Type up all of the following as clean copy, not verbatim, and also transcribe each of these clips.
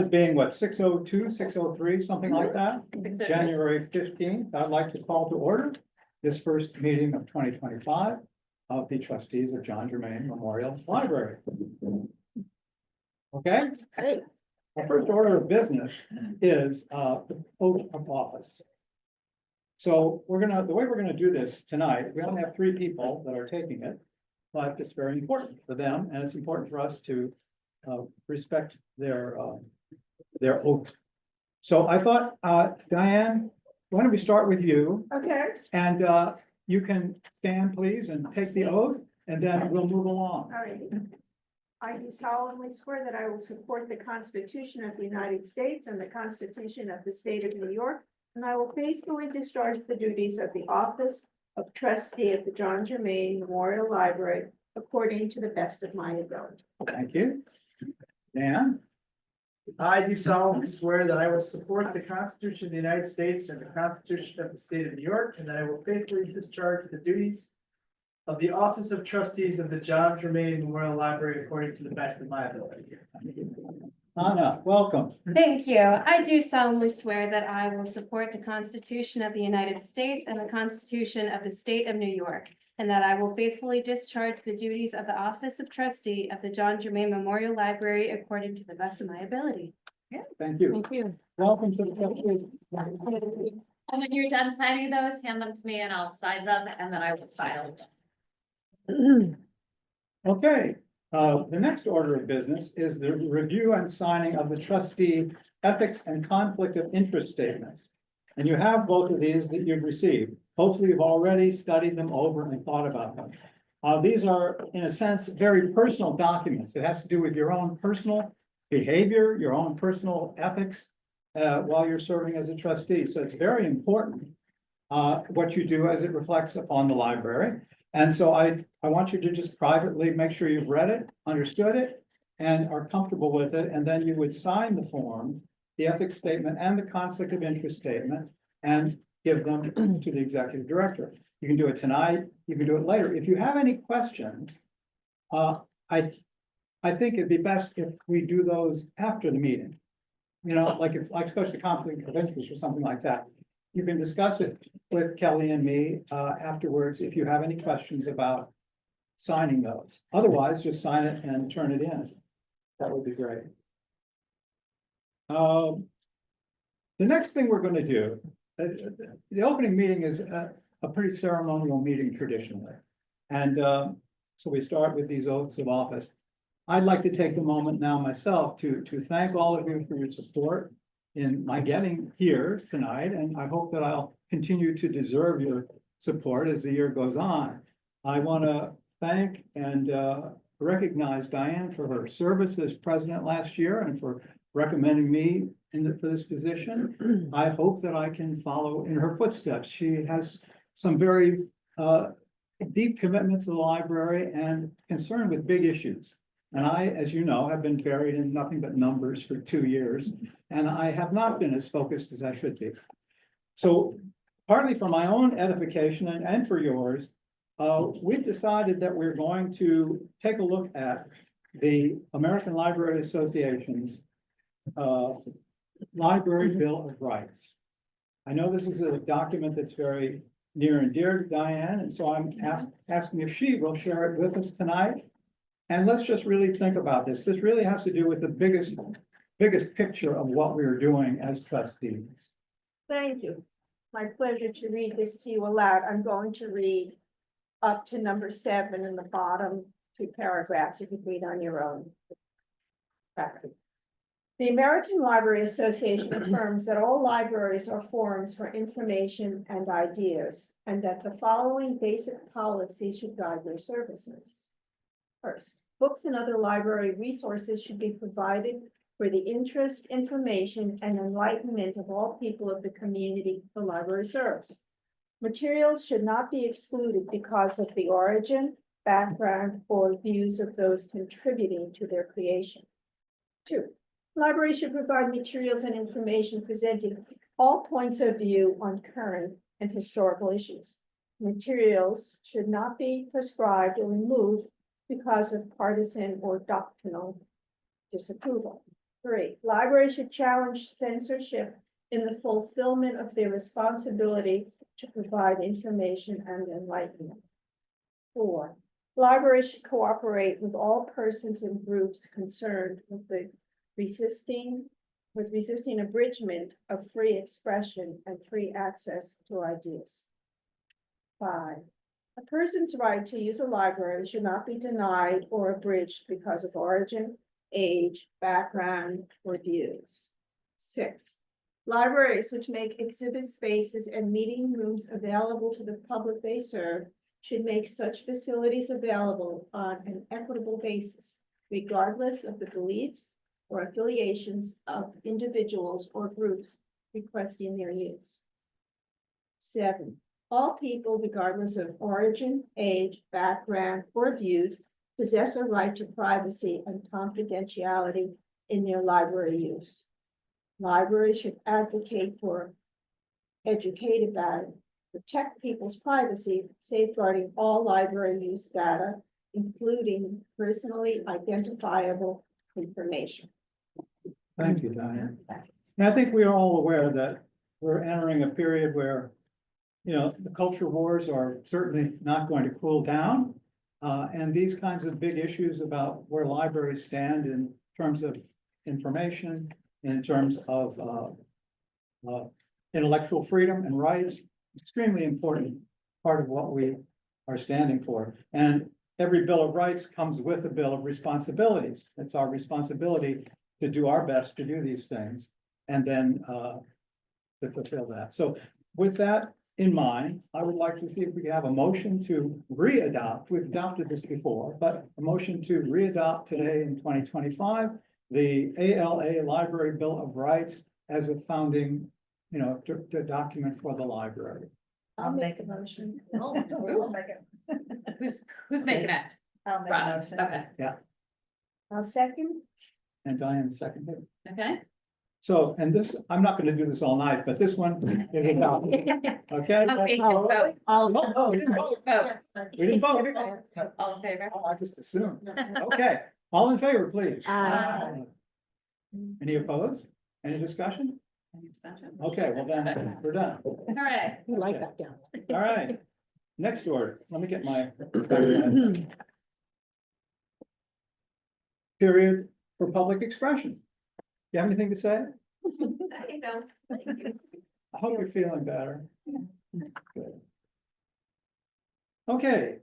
as being what, 6:02, 6:03, something like that? 6:03. January 15th, I'd like to call to order this first meeting of 2025 of the trustees of John Germain Memorial Library. Okay, Great. our first order of business is the oath of office. So the way we're gonna do this tonight, we only have 3 people that are taking it, but it's very important for them, and it's important for us to respect their oath. So I thought, Diane, why don't we start with you? Okay, And you can stand, please, and take the oath, and then we'll move along. all right. I do solemnly swear that I will support the Constitution of the United States and the Constitution of the State of New York, and I will faithfully discharge the duties of the office of trustee of the John Germain Memorial Library according to the best of my ability. Thank you. Dan? I do solemnly swear that I will support the Constitution of the United States and the Constitution of the State of New York, and that I will faithfully discharge the duties of the Office of Trustees of the John Germain Memorial Library according to the best of my ability. Anna, welcome. Thank you. I do solemnly swear that I will support the Constitution of the United States and the Constitution of the State of New York, and that I will faithfully discharge the duties of the Office of Trustee of the John Germain Memorial Library according to the best of my ability. Thank you. Thank you. Welcome to the trustees. And when you're done signing those, hand them to me and I'll sign them and then I will file them. Okay, the next order of business is the review and signing of the trustee ethics and conflict of interest statements. And you have both of these that you've received. Hopefully, you've already studied them over and thought about them. These are, in a sense, very personal documents. It has to do with your own personal behavior, your own personal ethics, while you're serving as a trustee. So it's very important what you do as it reflects upon the library. And so I want you to just privately make sure you've read it, understood it, and are comfortable with it. And then you would sign the form, the ethics statement and the conflict of interest statement, and give them to the executive director. You can do it tonight, you can do it later. If you have any questions, I think it'd be best if we do those after the meeting. You know, like especially conflict of interest or something like that. You can discuss it with Kelly and me afterwards if you have any questions about signing those. Otherwise, just sign it and turn it in. That would be great. The next thing we're going to do, the opening meeting is a pretty ceremonial meeting traditionally. And so we start with these oaths of office. I'd like to take the moment now myself to thank all of you for your support in my getting here tonight, and I hope that I'll continue to deserve your support as the year goes on. I want to thank and recognize Diane for her service as president last year and for recommending me for this position. I hope that I can follow in her footsteps. She has some very deep commitment to the library and concern with big issues. And I, as you know, have been buried in nothing but numbers for 2 years, and I have not been as focused as I should be. So partly for my own edification and for yours, we've decided that we're going to take a look at the American Library Association's Library Bill of Rights. I know this is a document that's very near and dear to Diane, and so I'm asking if she will share it with us tonight. And let's just really think about this. This really has to do with the biggest picture of what we're doing as trustees. Thank you. My pleasure to read this to you aloud. I'm going to read up to number 7 in the bottom 2 paragraphs. You can read on your own. The American Library Association affirms that all libraries are forums for information and ideas, and that the following basic policies should guide their services. First, books and other library resources should be provided for the interest, information, and enlightenment of all people of the community the library serves. Materials should not be excluded because of the origin, background, or views of those contributing to their creation. 2, libraries should provide materials and information presenting all points of view on current and historical issues. Materials should not be prescribed or removed because of partisan or doctrinal disapproval. 3, libraries should challenge censorship in the fulfillment of their responsibility to provide information and enlightenment. 4, libraries should cooperate with all persons and groups concerned with resisting abridgment of free expression and free access to ideas. 5, a person's right to use a library should not be denied or abridged because of origin, age, background, or views. 6, libraries which make exhibit spaces and meeting rooms available to the public they serve should make such facilities available on an equitable basis, regardless of the beliefs or affiliations of individuals or groups requesting their use. 7, all people, regardless of origin, age, background, or views, possess a right to privacy and confidentiality in their library use. Libraries should advocate for, educate about, protect people's privacy, safeguarding all library use data, including personally identifiable information. Thank you, Diane. And I think we are all aware that we're entering a period where, you know, the culture wars are certainly not going to cool down. And these kinds of big issues about where libraries stand in terms of information, in terms of intellectual freedom and rights, extremely important part of what we are standing for. And every Bill of Rights comes with a Bill of Responsibilities. It's our responsibility to do our best to do these things and then to fulfill that. So with that in mind, I would like to see if we can have a motion to re-adopt. We've adopted this before, but a motion to re-adopt today in 2025, the ALA Library Bill of Rights as a founding, you know, document for the library. I'll make a motion. Who's making it? I'll make a Robin, motion. okay, I'll second. And Diane seconded. okay. So, and this, I'm not gonna do this all night, but this one is adopted, okay? Oh, we can vote. Oh, we didn't vote. Vote. We didn't vote. All in favor? Oh, I just assumed. Okay, all in favor, please. Aye. Any opposed? Any discussion? Any abstention? Okay, well then, we're done. All right, You like that down. All right. Next order, let me get my period for public expression. You have anything to say? You know. I hope you're feeling better. Good. Okay,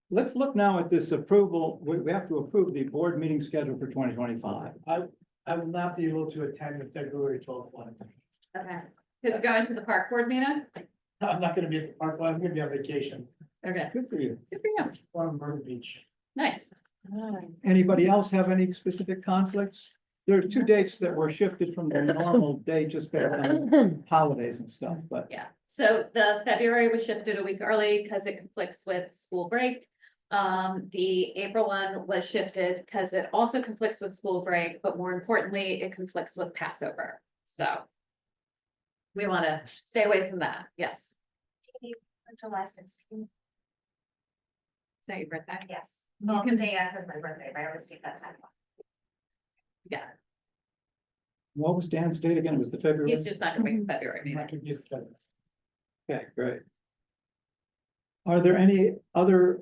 let's look now at this approval. We have to approve the board meeting schedule for 2025. I will not be able to attend the February 12th one. okay. Because you're going to the park board meeting? I'm not gonna be at the park, I'm gonna be on vacation Okay, Good for you. good for you. on Myrtle Beach. Nice. Anybody else have any specific conflicts? There are two dates that were shifted from the normal date just based on holidays and stuff, but Yeah, so the February was shifted a week early because it conflicts with school break. The April one was shifted because it also conflicts with school break, but more importantly, it conflicts with Passover, so. We want to stay away from that, yes. July 16th, Is that your birthday? yes. You Well, can- the day after is my birthday, but I always take that time off. Yeah, what was Dan's date again? It was the February? he's just not gonna make February I meeting. could use that. Okay, great. Are there any other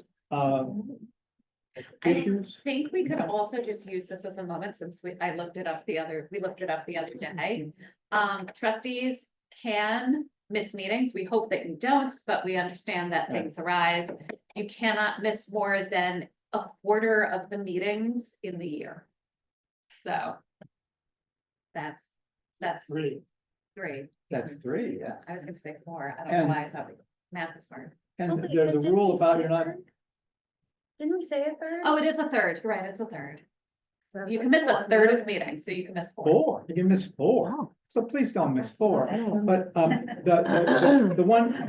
issues? I think we could also just use this as a moment since we looked it up the other day. Trustees can miss meetings. We hope that you don't, but we understand that things arise. You cannot miss more than a quarter of the meetings in the year. So. That's Really, three. That's three, yeah. I was gonna say four. I don't know And- why I thought math is hard. And there's a rule about you're not, Didn't we say a third? Oh, it is a third. You're right, it's a third. You can miss a third of meetings, so you can miss four. four, you can miss four, so please don't miss four. But the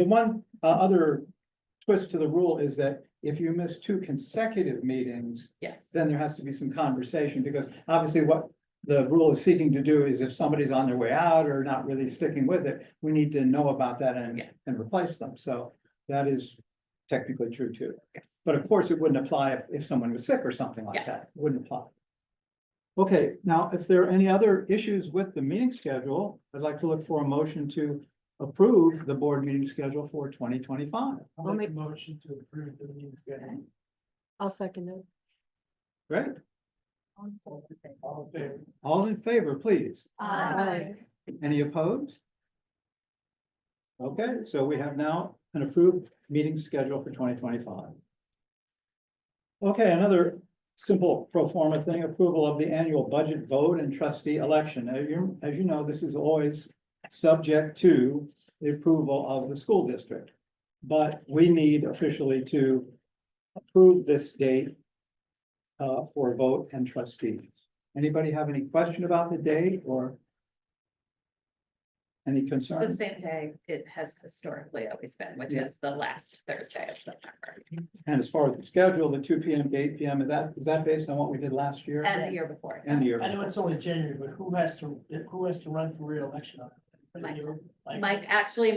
one other twist to the rule is that if you miss two consecutive meetings, Yes. then there has to be some conversation, because obviously what the rule is seeking to do is if somebody's on their way out or not really sticking with it, we need to know about that Yeah. and replace them. So that is technically true too. Yes. But of course, it wouldn't apply if someone was sick or something like Yes. that. It wouldn't apply. Okay, now, if there are any other issues with the meeting schedule, I'd like to look for a motion to approve the board meeting schedule for 2025. I'll make a motion to approve the meeting schedule. I'll second it. Great. All in favor? All in favor, please. Aye. Any opposed? Okay, so we have now an approved meeting schedule for 2025. Okay, another simple pro forma thing, approval of the annual budget vote and trustee election. As you know, this is always subject to the approval of the school district. But we need officially to approve this date for a vote and trustees. Anybody have any question about the date or any The concern? same day it has historically always been, which Yeah. is the last Thursday of September And as far as the schedule, the 2 p.m. to 8 p.m., is that based on what we did last year? and the year before. And the year? I know it's only January, but who has to run for reelection on it? Michael. Like,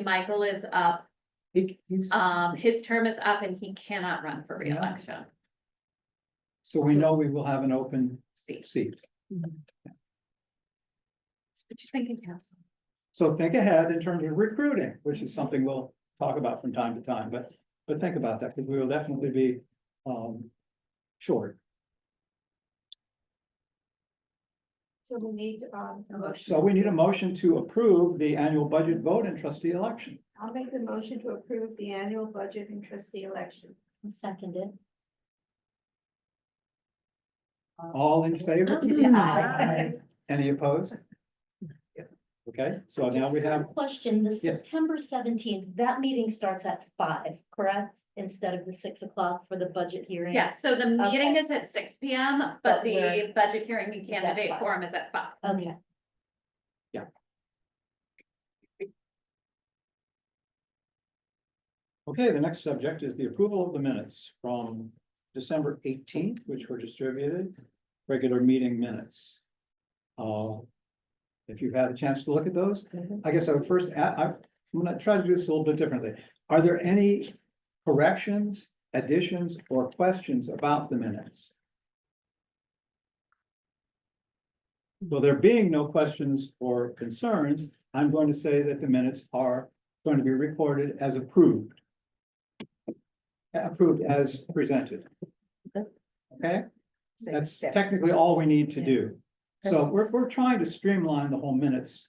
Michael is up, He's- his term is up and he cannot run for reelection. So we know we will have an open See, seat. what you thinking, council? So think ahead in terms of recruiting, which is something we'll talk about from time to time, but think about that, because we will definitely be short. So we need, So we need a motion to approve the annual budget vote and trustee election. I'll make the motion to approve the annual budget and trustee election. Seconded. All in favor? Aye. Any opposed? Okay, so now we have, Question, the Yes. September 17th, that meeting starts at 5, correct? Instead of the 6 o'clock for the budget hearing? Yeah, so the meeting Okay. is at 6 p.m., but But the we're- budget hearing and Is at candidate 5. forum is at 5. Okay. okay, the next subject is the approval of the minutes from December 18th, which were distributed, regular meeting minutes. If you've had a chance to look at those, I guess I would first, I'm gonna try to do this a little bit differently. Are there any corrections, additions, or questions about the minutes? Well, there being no questions or concerns, I'm going to say that the minutes are going to be recorded as approved. Approved as presented. Okay, that's technically all we need to do. So we're trying to streamline the whole minutes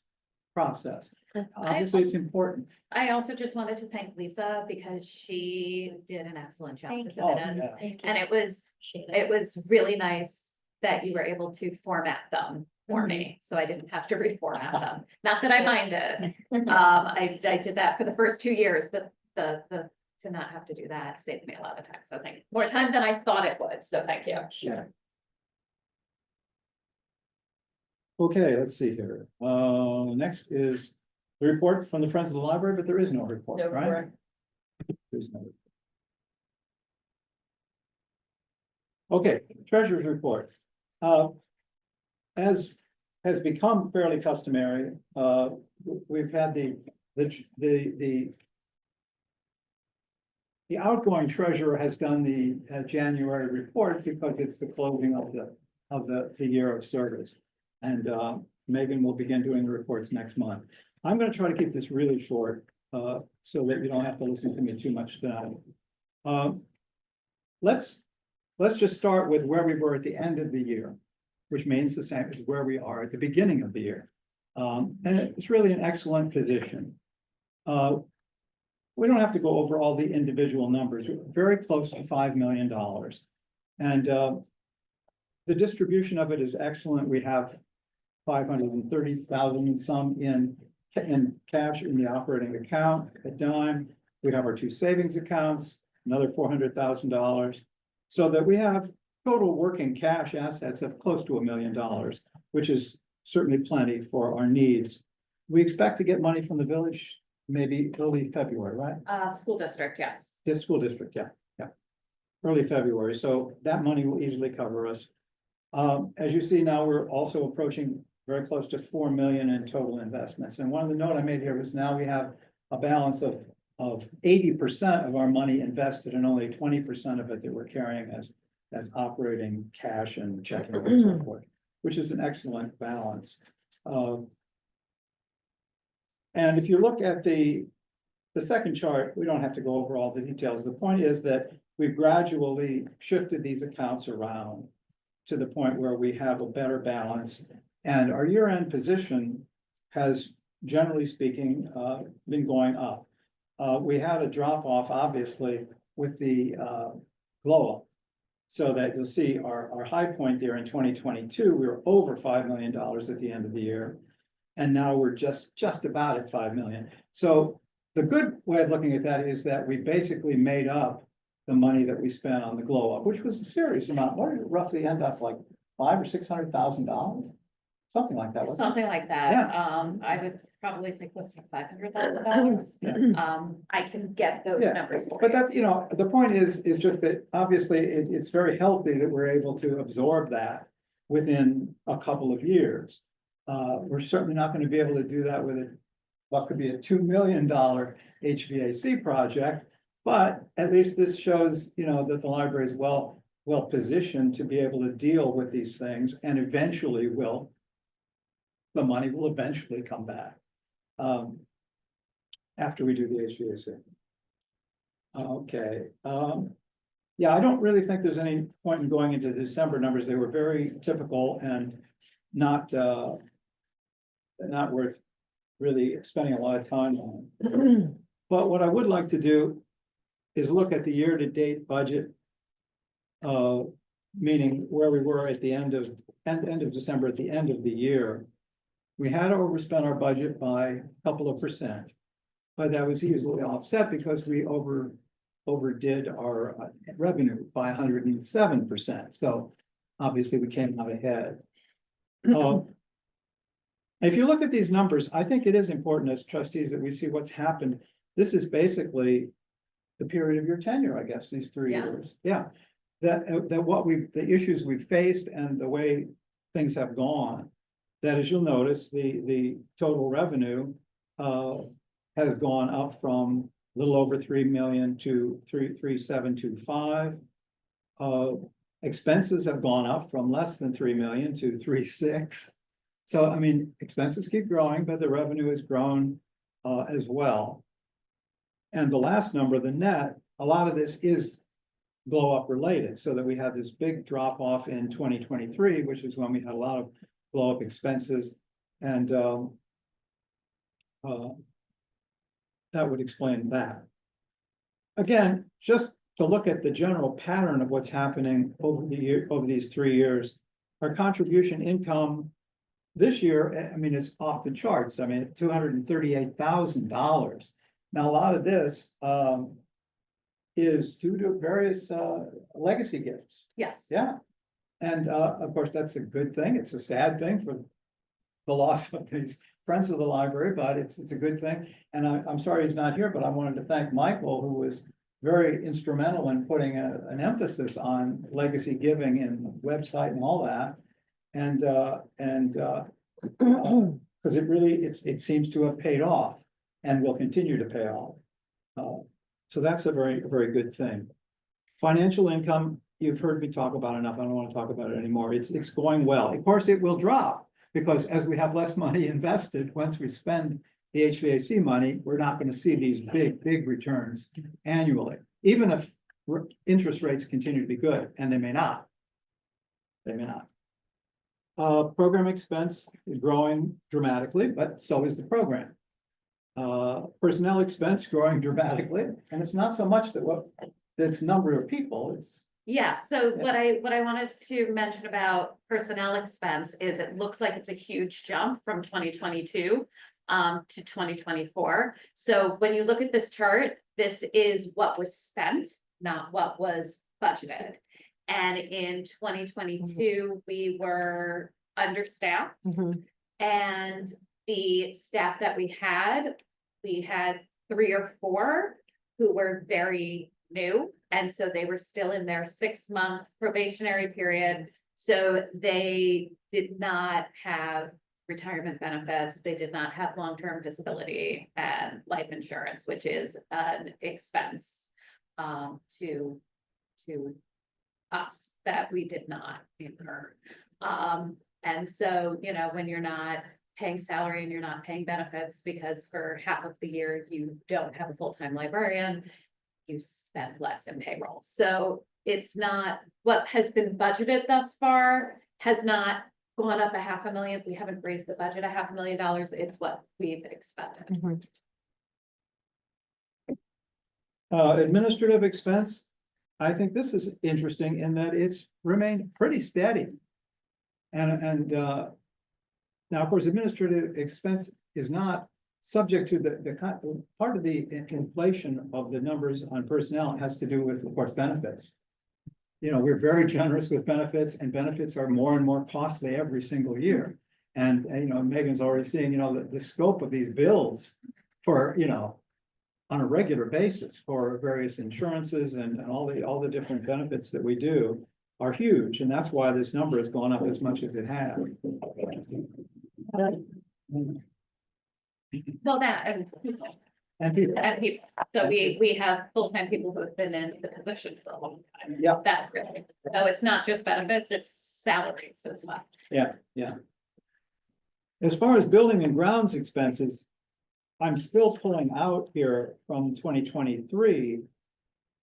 process. Obviously, it's important. I also just wanted to thank Lisa because she did an excellent job Thank with you. the Oh, minutes. yeah. Thank you. And it was really nice that you were able to format them for me, so I didn't have to reformat them. Not that I minded. I did that for the first 2 years, but to not have to do that saved me a lot of time. So thank you. More time than I thought it would, so thank you. Yeah. Okay, let's see here. Next is the report from the Friends of the Library, but there is no report, right? There's no. Okay, treasurer's report. As has become fairly customary, we've had the outgoing treasurer has done the January report because it's the closing of the year of service. And Megan will begin doing the reports next month. I'm gonna try to keep this really short, so that you don't have to listen to me too much tonight. Let's just start with where we were at the end of the year, which means the same as where we are at the beginning of the year. And it's really an excellent position. We don't have to go over all the individual numbers. We're very close to $5 million. And the distribution of it is excellent. We have 530,000 and some in cash in the operating account at Dime. We have our 2 savings accounts, another $400,000. So that we have total working cash assets of close to $1 million, which is certainly plenty for our needs. We expect to get money from the village, maybe early February, right? School district, yes. This school district, yeah. Early February, so that money will easily cover us. As you see now, we're also approaching very close to 4 million in total investments. And one of the note I made here was now we have a balance of 80% of our money invested and only 20% of it that we're carrying as operating cash and checking and so forth. which is an excellent balance. And if you look at the second chart, we don't have to go over all the details. The point is that we've gradually shifted these accounts around to the point where we have a better balance. And our year-end position has, generally speaking, been going up. We had a drop off, obviously, with the glow up. So that you'll see our high point there in 2022, we were over $5 million at the end of the year. And now we're just about at 5 million. So the good way of looking at that is that we basically made up the money that we spent on the glow up, which was a serious amount. What did it roughly end up like $500,000 or $600,000? Something like that. wasn't it? Something like that. Yeah. I would probably say close to $500,000. Yeah. I can get those Yeah, numbers for But you. that, you know, the point is just that obviously it's very healthy that we're able to absorb that within a couple of years. We're certainly not going to be able to do that with what could be a $2 million HVAC project. But at least this shows, you know, that the library is well positioned to be able to deal with these things, and eventually the money will eventually come back. After we do the HVAC. Okay, yeah, I don't really think there's any point in going into the December numbers. They were very typical and not worth really spending a lot of time on. But what I would like to do is look at the year-to-date budget. Meaning where we were at the end of December, at the end of the year. We had overspent our budget by a couple of percent. But that was easily offset because we overdid our revenue by 107%. So obviously we came out ahead. If you look at these numbers, I think it is important as trustees that we see what's happened. This is basically the period of your tenure, I guess, these 3 Yeah. years. Yeah. The issues we've faced and the way things have gone, that as you'll notice, the total revenue has gone up from a little over 3 million to 3,725. Expenses have gone up from less than 3 million to 3.6. So, I mean, expenses keep growing, but the revenue has grown as well. And the last number, the net, a lot of this is blow up related, so that we had this big drop off in 2023, which is when we had a lot of blow up expenses. And that would explain that. Again, just to look at the general pattern of what's happening over these 3 years, our contribution income this year, I mean, it's off the charts. I mean, $238,000. Now, a lot of this is due to various legacy gifts. Yes. Yeah. And of course, that's a good thing. It's a sad thing for the loss of these friends of the library, but it's a good thing. And I'm sorry he's not here, but I wanted to thank Michael, who was very instrumental in putting an emphasis on legacy giving and the website and all that. And because it seems to have paid off and will continue to pay off. So that's a very good thing. Financial income, you've heard me talk about enough. I don't want to talk about it anymore. It's going well. Of course, it will drop because as we have less money invested, once we spend the HVAC money, we're not going to see these big returns annually, even if interest rates continue to be good, and they may not. They may not. Program expense is growing dramatically, but so is the program. Personnel expense growing dramatically, and it's not so much that's number of people, it's. Yeah, so what I wanted to mention about personnel expense is it looks like it's a huge jump from 2022 to 2024. So when you look at this chart, this is what was spent, not what was budgeted. And in 2022, we were understaffed. And the staff that we had 3 or 4 who were very new. And so they were still in their 6-month probationary period. So they did not have retirement benefits. They did not have long-term disability and life insurance, which is an expense to us that we did not incur. And so, when you're not paying salary and you're not paying benefits, because for half of the year you don't have a full-time librarian, you spend less in payroll. So it's not, what has been budgeted thus far has not gone up $500,000. We haven't raised the budget $500,000. It's what we've expected. Administrative expense, I think this is interesting in that it's remained pretty steady. And now, of course, administrative expense is not subject to the part of the inflation of the numbers on personnel has to do with, of course, benefits. We're very generous with benefits, and benefits are more and more costly every single year. And Megan's already seeing, the scope of these bills for, on a regular basis for various insurances and all the different benefits that we do are huge. And that's why this number has gone up as much as it has. Well, that and people. And people, And people. So we have full-time people who have been in the position for a long time. Yeah. That's great. So it's not just benefits, it's salaries as well. yeah. As far as building and grounds expenses, I'm still pulling out here from 2023,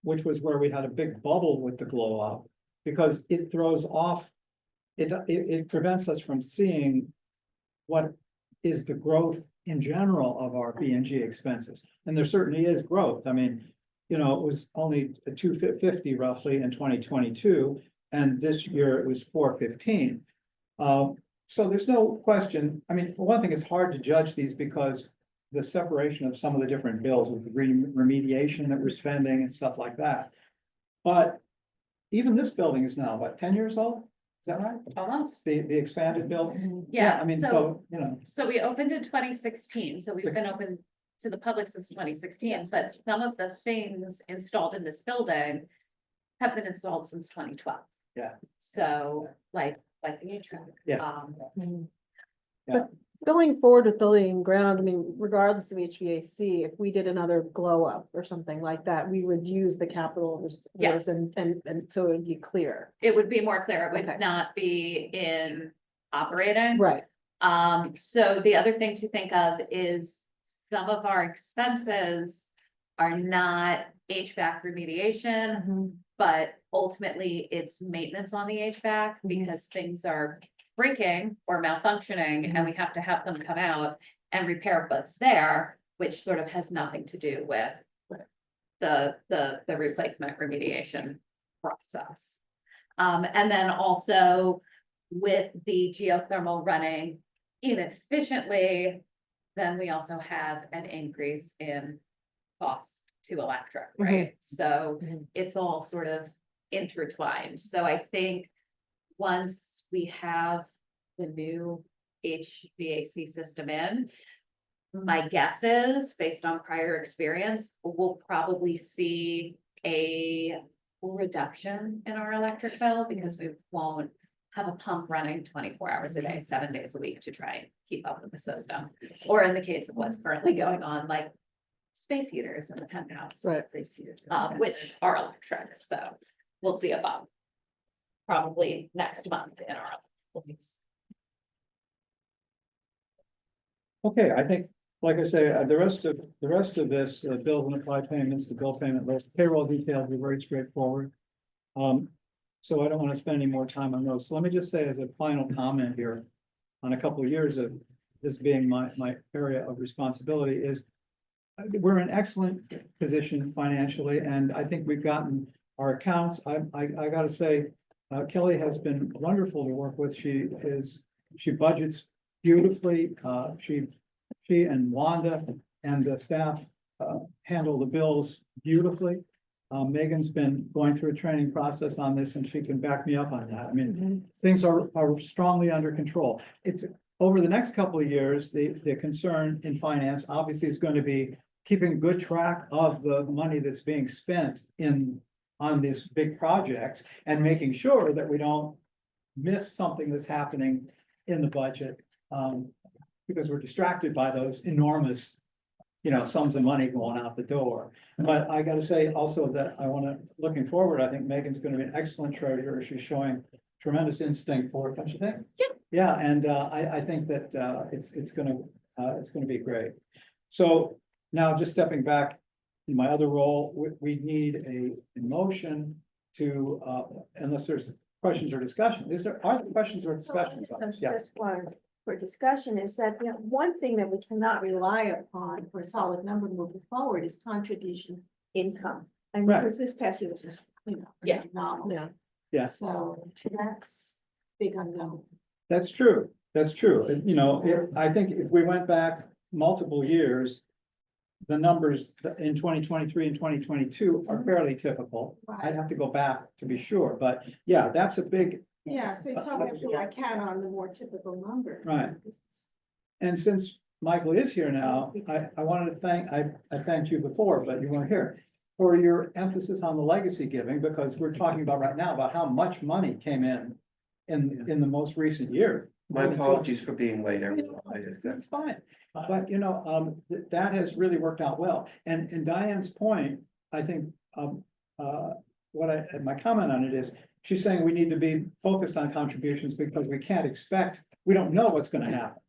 which was where we had a big bubble with the glow up, because it throws off, it prevents us from seeing what is the growth in general of our B and G expenses. And there certainly is growth. I mean, it was only 250 roughly in 2022, and this year it was 415. So there's no question. I mean, for one thing, it's hard to judge these because the separation of some of the different bills with the remediation that we're spending and stuff like that. But even this building is now, what, 10 years old? Is that right? Almost. The expanded building? Yeah, I mean, so so, so we opened in 2016, so we've been open to the public since 2016, but some of the things installed in this building have been installed since 2012. Yeah. So like the HVAC. Yeah. Going forward with building and grounds, I mean, regardless of HVAC, if we did another glow up or something like that, we would use the capital Yes. reserves and so it'd be clear. It would be more clear, it Okay. would not be in operating. Right. So the other thing to think of is some of our expenses are not HVAC remediation, but ultimately it's maintenance on the HVAC because things are breaking or malfunctioning and we have to have them come out and repair what's there, which sort of has nothing to do with the replacement remediation process. And then also with the geothermal running inefficiently, then we also have an increase in cost to electric, right? So it's all sort of intertwined. So I think once we have the new HVAC system in, my guess is, based on prior experience, we'll probably see a reduction in our electric bill because we won't have a pump running 24 hours a day, 7 days a week to try and keep up with the system. Or in the case of what's currently going on, like space heaters in the penthouse. Right. Which are electric, so we'll see a bump. Probably next month in our electrical use. okay, I think, like I say, the rest of this, bills and applied payments, the bill payment list, payroll details are very straightforward. So I don't want to spend any more time on those. So let me just say as a final comment here, on a couple of years of this being my area of responsibility is we're in excellent position financially, and I think we've gotten our accounts. I gotta say, Kelly has been wonderful to work with. She budgets beautifully. She and Wanda and the staff handle the bills beautifully. Megan's been going through a training process on this, and she can back me up on that. I mean, things are strongly under control. It's over the next couple of years, the concern in finance obviously is going to be keeping good track of the money that's being spent on this big project and making sure that we don't miss something that's happening in the budget. Because we're distracted by those enormous, sums of money going out the door. But I gotta say also that looking forward, I think Megan's gonna be an excellent treasurer. She's showing tremendous instinct for it, don't you think? Yeah. Yeah, and I think that it's gonna be great. So now just stepping back, in my other role, we need a motion to, unless there's questions or discussion, are there questions or discussions on this? Yeah, Just one for discussion is that, you know, one thing that we cannot rely upon for a solid number moving forward is contribution income. And Right. because this past year was just, you know. Yeah. phenomenal. Yeah. Yeah. So that's big unknown. that's true, that's true. And, you know, I think if we went back multiple years, the numbers in 2023 and 2022 are fairly typical. I'd have to go back to be sure, but yeah, that's a big. Yeah, so you probably have to like count on the more typical numbers. Right. And since Michael is here now, I wanted to I thanked you before, but you weren't here. For your emphasis on the legacy giving, because we're talking about right now about how much money came in the most recent year. My apologies for being late, everyone. That's fine, but you know, that has really worked out well. And Diane's point, I think, my comment on it is, she's saying we need to be focused on contributions because we don't know what's gonna happen.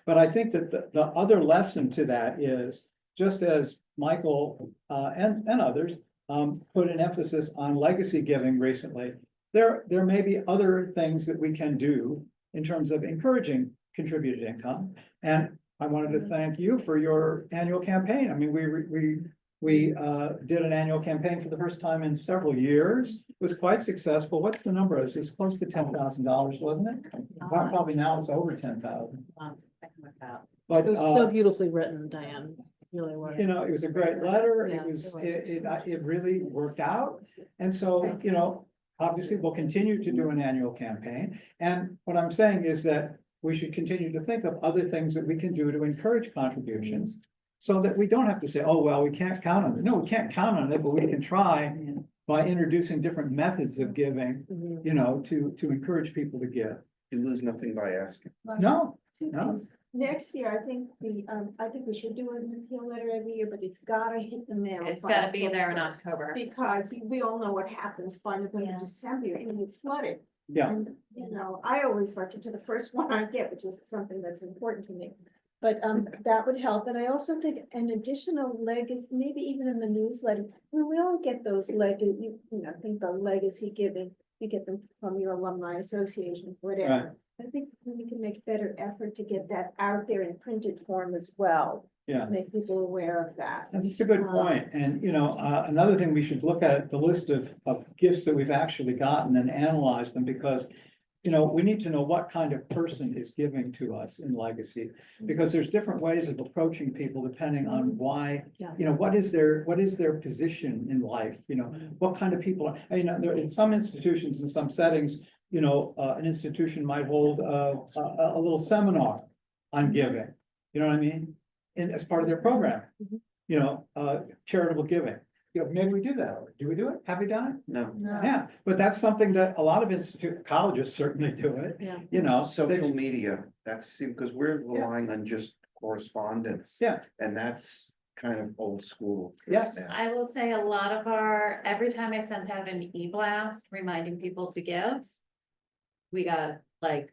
But I think that the other lesson to that is, just as Michael, and others, put an emphasis on legacy giving recently, there may be other things that we can do in terms of encouraging contributed income. And I wanted to thank you for your annual campaign. I mean, we did an annual campaign for the first time in several years. It was quite successful. What's the number? It's close to $10,000, wasn't it? Probably now it's over 10,000. But, It was so beautifully written, Diane, really was. you know, it was a great letter. Yeah, It really worked out. And so, you know, obviously we'll continue to do an annual campaign. And what I'm saying is that we should continue to think of other things that we can do to encourage contributions. So that we don't have to say, oh, well, we can't count on it. No, we can't count on it, but we can try by introducing different methods of giving, Mhm. you know, to encourage people to give. You lose nothing by asking. No, no. Next year, I think I think we should do an appeal letter every year, but it's gotta hit the mail. It's by gotta be there in October 1st. October. Because we all know what happens by November, Yeah. December, you're gonna get flooded. Yeah. And, you know, I always like to the first one I get, which is something that's important to me. But that would help. And I also think an additional legacy, maybe even in the newsletter, when we all get those legacy, you know, think the legacy giving, you get them from your alumni associations, whatever. I think we can make better effort to get that out there in printed form as well. Yeah. Make people aware of that. That's a good point. And, you know, another thing, we should look at the list of gifts that we've actually gotten and analyze them, because, you know, we need to know what kind of person is giving to us in legacy. Because there's different ways of approaching people depending on why, Yeah. you know, what is their position in life, you know, what kind of people, you know, there in some institutions, in some settings, you know, an institution might hold a little seminar on giving, you know what I mean? And as part of their program, Mhm. you know, charitable giving. You know, maybe we do that. Do we do it? Have we done it? No. Yeah, but that's something that a lot of colleges certainly do it, Yeah. you know. Social media, that's, see, because we're relying on just correspondence. Yeah. And that's kind of old school. Yes. now. I will say a lot of every time I sent out an e-blast reminding people to give, we got like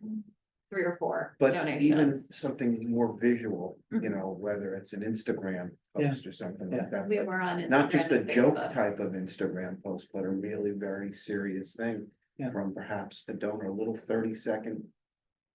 3 or 4 But donations. even something more visual, you Mhm. know, whether it's an Instagram Yeah. post or something Yeah. like that. We but were on Not just a Instagram and joke Facebook. type of Instagram post, but a really very serious thing. Yeah. From perhaps a donor, a little 30-second.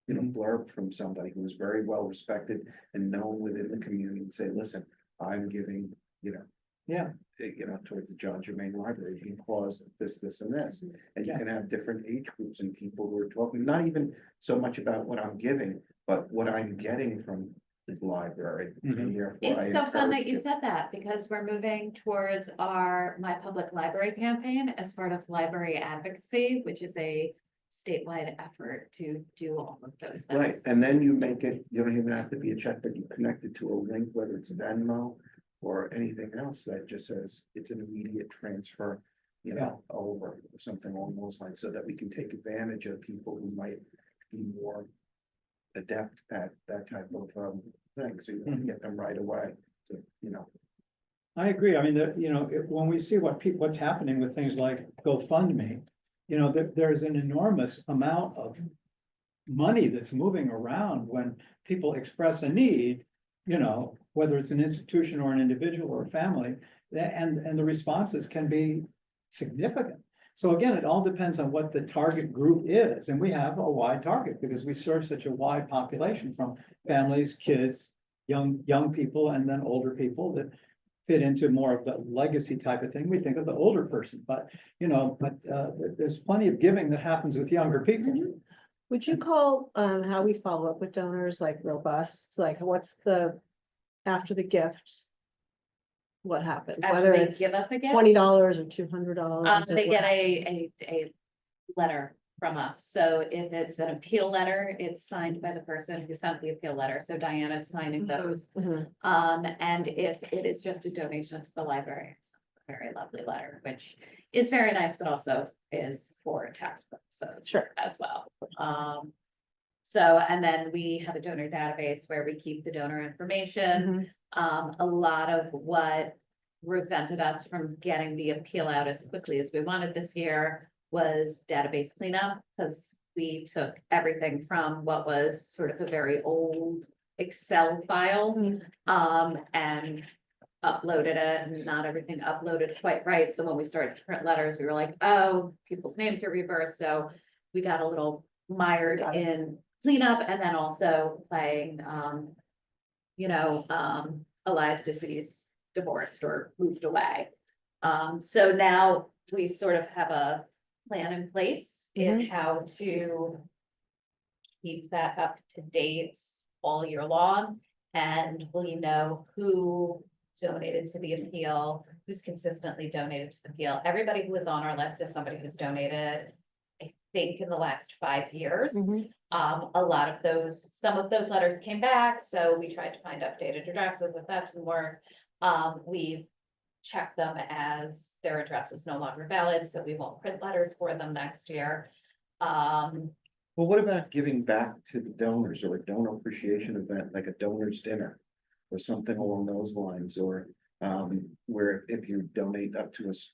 You know, Mhm. blurb from somebody who's very well respected and known within the community, and say, listen, I'm giving, you know. Yeah. You know, towards the John Germain Library because of this and this. And you Yeah. can have different age groups and people who are talking, not even so much about what I'm giving, but what I'm getting from the library. Mhm. And therefore I It's so fun that encourage you it. said that, because we're moving towards our My Public Library campaign as part of library advocacy, which is a statewide effort to do all of those things. Right, and then you make it, you don't even have to be a check, but you connect it to a link, whether it's Venmo or anything else that just says it's an immediate transfer, you know, over or something along those lines, so that we can take advantage of people who might be more adept at that type of thing. So you want to Mhm. get them right away. So, you know, I agree. I mean, you know, when we see what's happening with things like GoFundMe, you know, there's an enormous amount of money that's moving around when people express a need, you know, whether it's an institution or an individual or a family, and the responses can be significant. So again, it all depends on what the target group is, and we have a wide target because we serve such a wide population from families, kids, young people, and then older people that fit into more of the legacy type of thing. We think of the older person, but, you know, there's plenty of giving that happens with younger people. Would you call, how we follow up with donors like robust? Like what's the, after the gift? What happens, After whether they it's give us a gift, $20 or $200? they get a letter from us. So if it's an appeal letter, it's signed by the person who sent the appeal letter. So Diana's signing those. Mhm. And if it is just a donation to the library, it's a very lovely letter, which is very nice, but also is for tax purposes. Sure. As well. So, and then we have a donor database where we keep the donor information. A lot of what prevented us from getting the appeal out as quickly as we wanted this year was database cleanup, because we took everything from what was sort of a very old Excel file, and uploaded it, and not everything uploaded quite right. So when we started to print letters, we were like, oh, people's names are reversed. So we got a little mired in cleanup, and then also playing, alive, deceased, divorced, or moved away. So now we sort of have a plan in place in how to keep that up to date all year long. And we know who donated to the appeal, who's consistently donated to the appeal. Everybody who is on our list is somebody who's donated, I think, in the last 5 years. A lot of those, some of those letters came back, so we tried to find updated addresses. If that didn't work, we've checked them as their address is no longer valid, so we won't print letters for them next year. Well, what about giving back to the donors, or a donor appreciation event, like a donors dinner? Or something along those lines, or where if you donate up to us,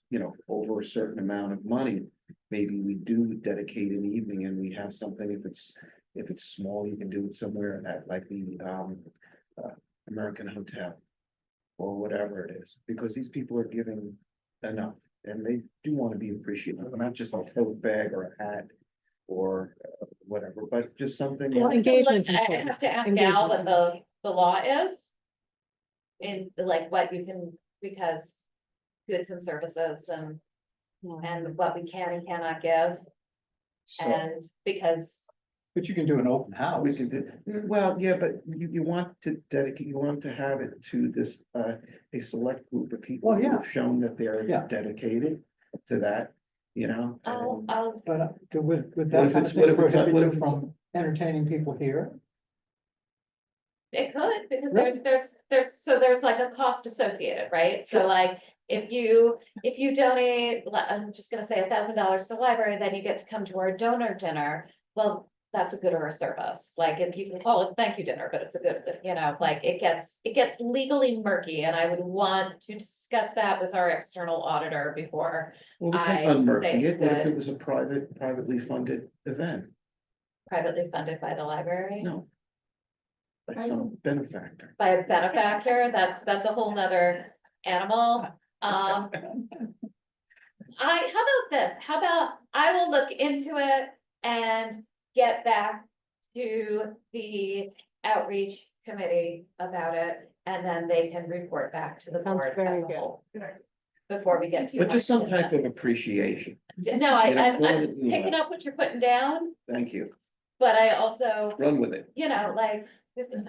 over a certain amount of money. Maybe we do dedicate an evening and we have something, if it's small, you can do it somewhere at like the American Hotel. Or whatever it is, because these people are giving enough and they do want to be appreciated, not just a tote bag or a hat. Or whatever, but just something. Well, engagement's I important. have to ask Engagement. Al what the law is. In like what you can, because goods and services and what we can and cannot give, So and because. But you can do an open house. we can do, well, yeah, but you want to dedicate, you want to have it to this, a select group of people. Well, yeah. Who have shown that they're Yeah. dedicated to that, and- I'll, But would What that if kind it's- of what thing if it's- prohibit what you if it's- from entertaining people here? it could, because Really? there's like a cost associated, right? So like, if you donate, I'm just gonna say $1,000 to the library, then you get to come to our donor dinner. Well, that's a good or a service. Like, if you can call it thank you dinner, but it's a good, like, it gets legally murky, and I would want to discuss that with our external auditor before Well, we I can unmurky say it, what if that- it was a privately funded event? privately funded by the library. No. By some benefactor. By a benefactor, that's a whole nother animal. How about this? How about I will look into it and get back to the outreach committee about it, and then they can report back to the Sounds board very as a good. whole. Before we get too. But just much some into type this. of appreciation, No, I'm more than you picking want. up what you're putting down, Thank you, but I also, run with it, like, this is.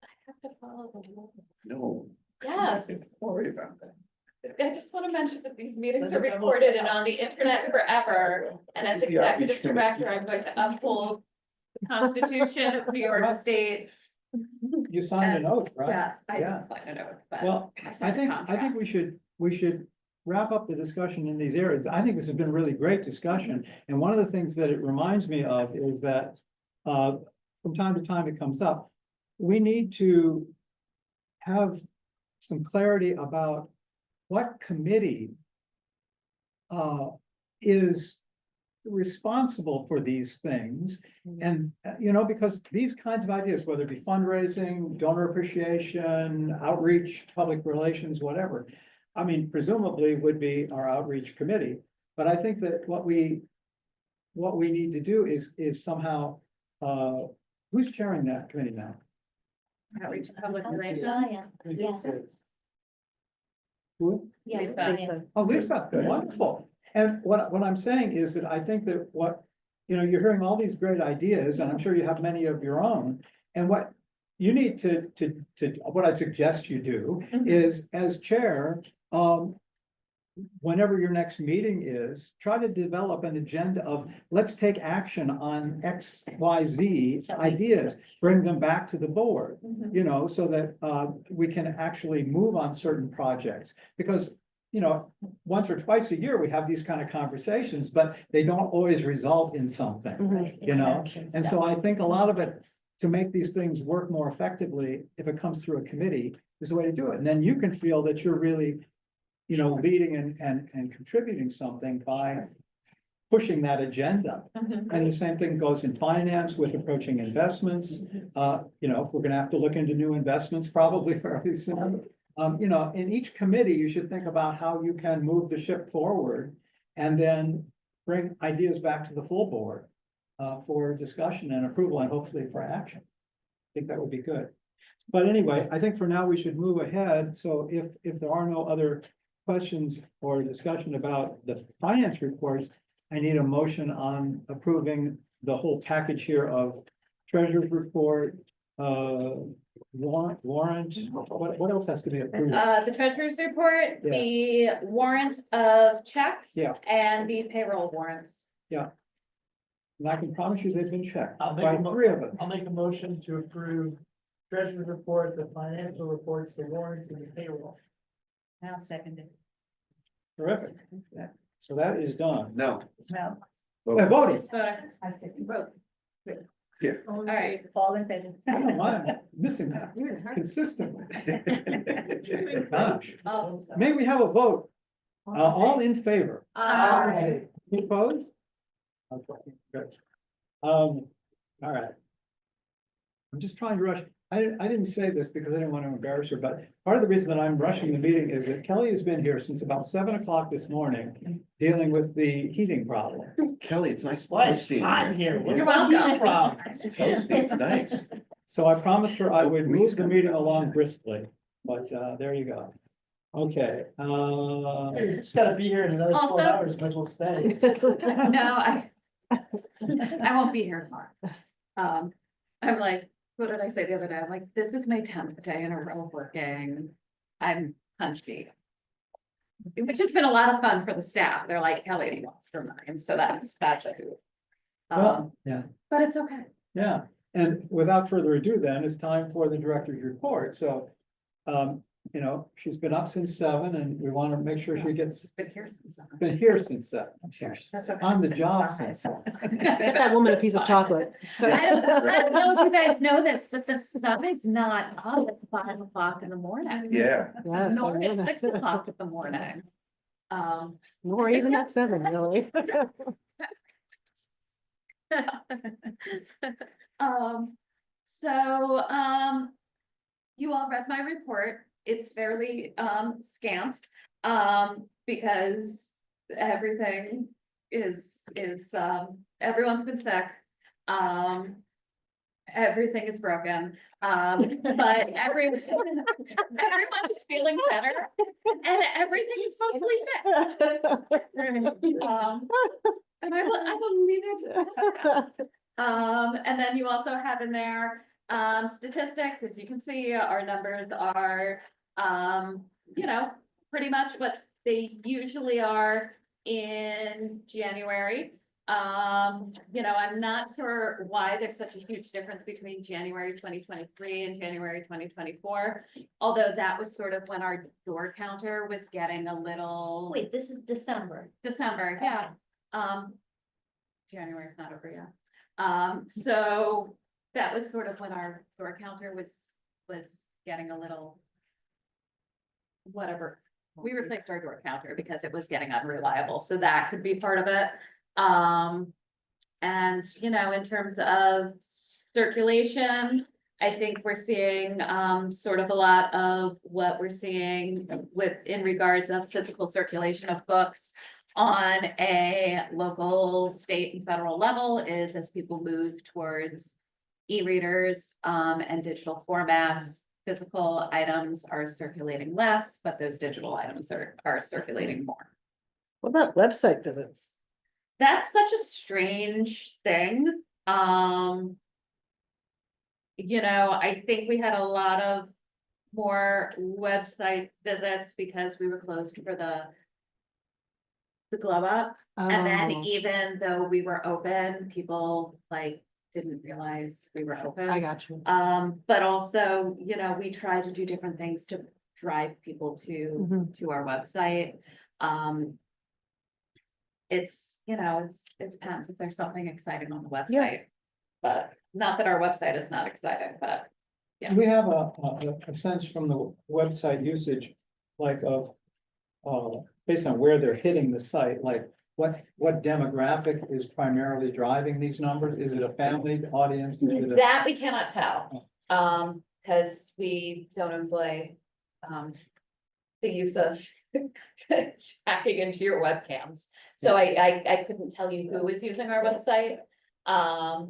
I have to follow the law. no. Yes. Don't worry about that. I just want to mention that these meetings are recorded and on the internet forever. And as Who's the outreach executive committee? director, I'm going to uphold the Constitution of New York State. You signed an oath, right? Yes, I Yeah. didn't sign it over, but Well, I I signed a think contract. we should wrap up the discussion in these areas. I think this has been a really great discussion. And one of the things that it reminds me of is that from time to time it comes up, we need to have some clarity about what committee is responsible for these things. And, because these kinds of ideas, whether it be fundraising, donor appreciation, outreach, public relations, whatever. I mean, presumably would be our outreach committee, but I think that what we need to do is somehow, who's chairing that committee now? Outreach and public That's relations. Ryan. Yes, Who? yes. Lisa. Ryan. Oh, Lisa, wonderful. And what I'm saying is that I think that you're hearing all these great ideas, and I'm sure you have many of your own. And what you need what I'd suggest you do is, as chair, whenever your next meeting is, try to develop an agenda of, let's take action on X, Y, Z ideas, bring them back to the board. So that we can actually move on certain projects. Because, once or twice a year, we have these kind of conversations, but they don't always result in something, And so I think a lot of it, to make these things work more effectively, if it comes through a committee, is the way to do it. And then you can feel that you're really, leading and contributing something by pushing that agenda. And the same thing goes in finance with approaching investments. If we're gonna have to look into new investments, probably fairly soon. In each committee, you should think about how you can move the ship forward and then bring ideas back to the full board for discussion and approval and hopefully for action. I think that would be good. But anyway, I think for now we should move ahead. So if there are no other questions or discussion about the finance reports, I need a motion on approving the whole package here of treasurer's report, warrant, what else has to be approved? The treasurer's report, the warrant of checks. Yeah. And the payroll warrants. And I can promise you they've been checked I'll make by a mo- three of them. I'll make a motion to approve treasurer's report, the financial reports, the warrants and the payroll. I'll second it. Terrific. Yeah. So that is done. No. No, Voting. So, I second vote. all right, All in favor. I don't know why I'm missing that consistently. Gosh, oh, may we have a vote? All in favor? Aye. Any opposed? Okay, good. All right. I'm just trying to rush. I didn't say this because I didn't want to embarrass her, but part of the reason that I'm rushing the meeting is that Kelly has been here since about 7 o'clock this morning, dealing with the heating problems. Kelly, it's nice. Well, it's hot here. You're welcome. Toasty, it's nice. So I promised her I would Please move the come meeting down. along briskly, but there you go. Okay, You just gotta be here in another 4 Also- hours, might as well stay. no, I won't be here tomorrow. I'm like, what did I say the other day? I'm like, this is my 10th day in a row of working. I'm punchy. Which has been a lot of fun for the staff. They're like, Kelly's lost her mind, so that's a hoot. well, yeah, But it's okay. yeah. And without further ado, then it's time for the director's report. So, she's been up since 7 and we want to make sure she gets, Been here since. been here since 7. That's okay. On the job since 7. Get that woman a piece of chocolate. I don't know if you guys know this, but the sun is not up at 5 o'clock in the morning. Yeah. Yes, I Nor know at that. 6 o'clock in the morning. Nor even at 7, really. You all read my report. It's fairly, scant, because everything is, everyone's been sick. Everything is broken, but everyone's feeling better and everything is mostly fixed. And I will leave it. And then you also have in there, statistics, as you can see, our numbers are, pretty much what they usually are in January. I'm not sure why there's such a huge difference between January 2023 and January 2024. Although that was sort of when our door counter was getting a little. Wait, this is December. December, yeah. January's not over yet. So that was sort of when our door counter was getting a little. Whatever, we replaced our door counter because it was getting unreliable, so that could be part of it. And, you know, in terms of circulation, I think we're seeing, sort of a lot of what we're seeing in regards of physical circulation of books on a local, state and federal level is as people move towards e-readers, and digital formats. Physical items are circulating less, but those digital items are circulating more. What about website visits? That's such a strange thing. You know, I think we had a lot of more website visits because we were closed for the glow up. And then Oh, even though we were open, people like didn't realize we were open. I got you. But also, you know, we try to do different things to drive people to our website. It's, you know, it depends if there's something exciting on the website. But not that our website is not exciting, but Yeah. Do we have a sense from the website usage, like of, based on where they're hitting the site, like what demographic is primarily driving these numbers? Is it a family audience? Is it a- that we cannot tell. Because we don't employ, the use of hacking into your webcams. So I couldn't tell you who is using our website. But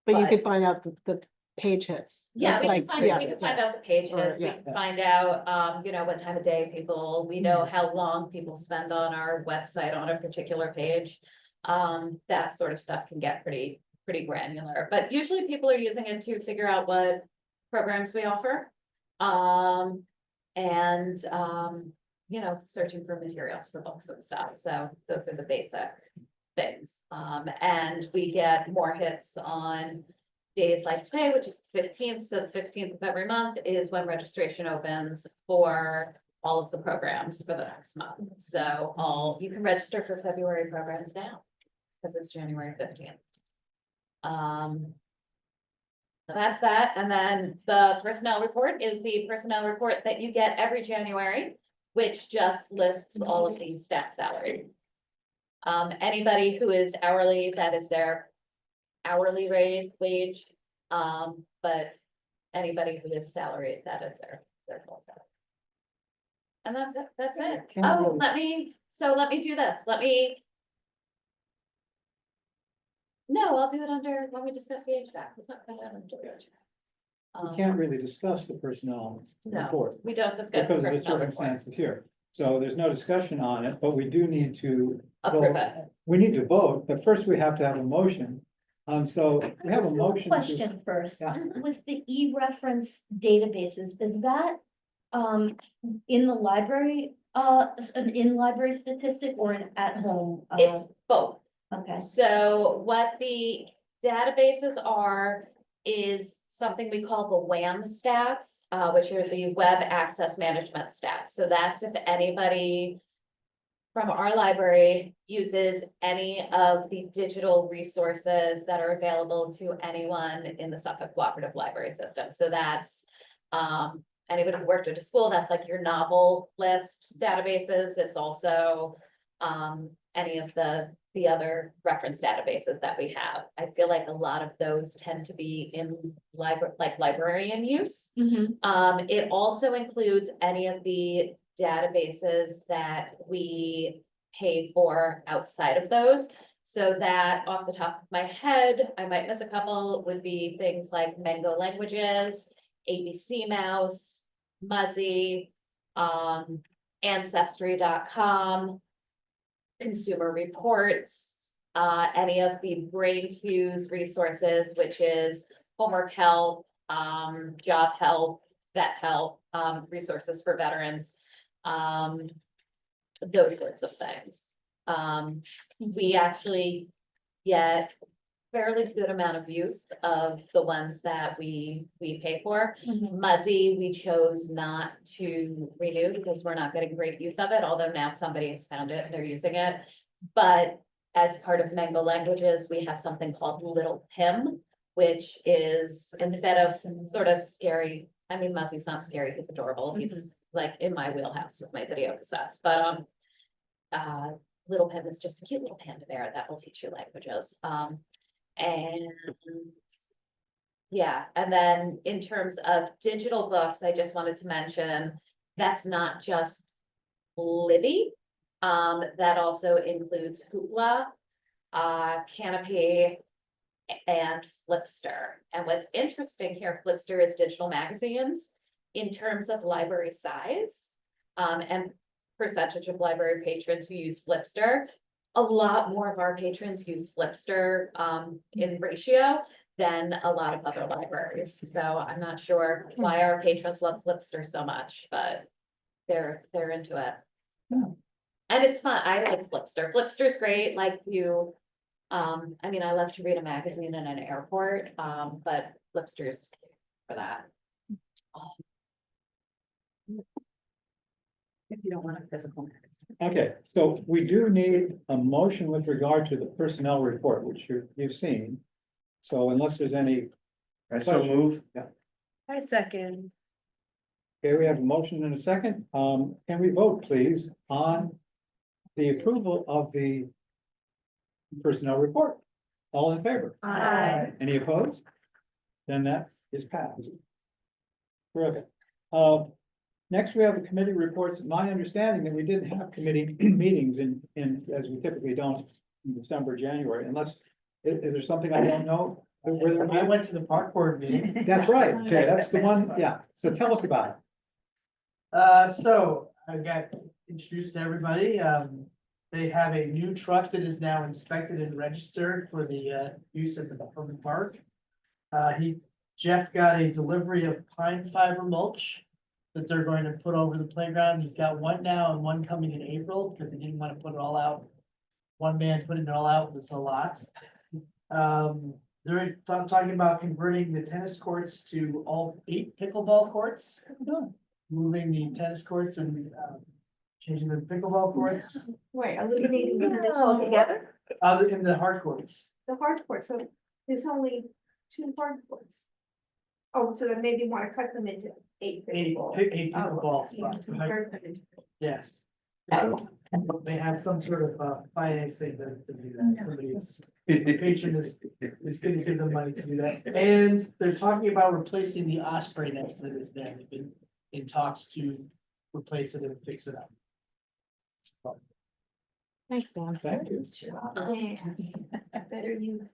you but- could find out the page hits. Yeah, we Like, can find, yeah, we can find out the page Or, hits, we yeah. can find out, you know, what time of day people, we know how long people spend on our website on a particular page. That sort of stuff can get pretty granular, but usually people are using it to figure out what programs we offer. And, you know, searching for materials for books and stuff, so those are the basic things. And we get more hits on days like today, which is 15th, so the 15th of every month is when registration opens for all of the programs for the next month. So you can register for February programs now, because it's January 15th. So that's that, and then the personnel report is the personnel report that you get every January, which just lists all of the stat salaries. Anybody who is hourly, that is their hourly wage, but anybody who is salaried, that is their full salary. And that's it. Oh, let me do this, no, I'll do it under, when we discuss the HVAC. We'll talk about that under HVAC. We can't really discuss the personnel No, report we don't discuss the because of the personnel report. circumstances here. So there's no discussion on it, but we do need to. Approve vote. it. We need to vote, but first we have to have a motion. So we have a Just motion. to- Question first, Yeah. with the e-reference databases, is that in the library, an in-library statistic or an at-home? It's both. Okay, So what the databases are is something we call the WAM stats, which are the Web Access Management stats. So that's if anybody from our library uses any of the digital resources that are available to anyone in the Suffolk Cooperative Library System. So that's anybody who worked at a school, that's like your novel list databases. It's also any of the other reference databases that we have. I feel like a lot of those tend to be in librarian use. It also includes any of the databases that we pay for outside of those. So that off the top of my head, I might miss a couple, would be things like Mango Languages, ABC Mouse, Muzzy, Ancestry.com, Consumer Reports, any of the Brain Fuse resources, which is homework help, job help, vet help, resources for veterans, those sorts of things. We actually get fairly good amount of use of the ones that we pay for. Muzzy, we chose not to renew because we're not getting great use of it, although now somebody has found it and they're using it. But as part of Mango Languages, we have something called Little Pim, which is instead of sort of scary, I mean, Muzzy's not scary, he's adorable, he's like in my wheelhouse with my video cassettes, but Little Panda is just a cute little panda bear that will teach you languages. And yeah, and then in terms of digital books, I just wanted to mention, that's not just Libby. That also includes Hoopla, Canopy, and Flipster. And what's interesting here, Flipster is digital magazines in terms of library size, and percentage of library patrons who use Flipster. A lot more of our patrons use Flipster, in ratio than a lot of other libraries. So I'm not sure why our patrons love Flipster so much, but they're into it. And it's fun. I like Flipster. Flipster's great. Like you, I mean, I love to read a magazine in an airport, but Flipster's for that. If you don't want a physical magazine. Okay, so we do need a motion with regard to the personnel report, which you've seen. So unless there's any, I so move. I second. okay, we have a motion and a second. Can we vote, please, on the approval of the personnel report? All in favor? Aye. Any opposed? Then that is passed. Terrific. Next, we have the committee reports. My understanding that we didn't have committee meetings as we typically don't in December, January, unless, is there something I don't know? I went to the park board meeting. That's right. Okay, that's the one. Yeah. So tell us about it. So I got introduced to everybody. They have a new truck that is now inspected and registered for the use of the park. Jeff got a delivery of pine fiber mulch that they're going to put over the playground. He's got one now and one coming in April because he didn't want to put it all out. One man putting it all out was a lot. They're talking about converting the tennis courts to all 8 pickleball courts. Moving the tennis courts and changing the pickleball courts. Wait, eliminating the tennis altogether, In the hard courts. the hard court, so there's only 2 hard courts. Oh, so then maybe want to cut them into 8 pickleball. Eight Oh, pickleball yeah, spots. to turn them into- Yes. They have some sort of financing to do that. Somebody's patron is gonna give them money to do that. And they're talking about replacing the osprey nest that is there. They've been in talks to replace it and fix it up. Thanks, Dan. Thank you. Better you.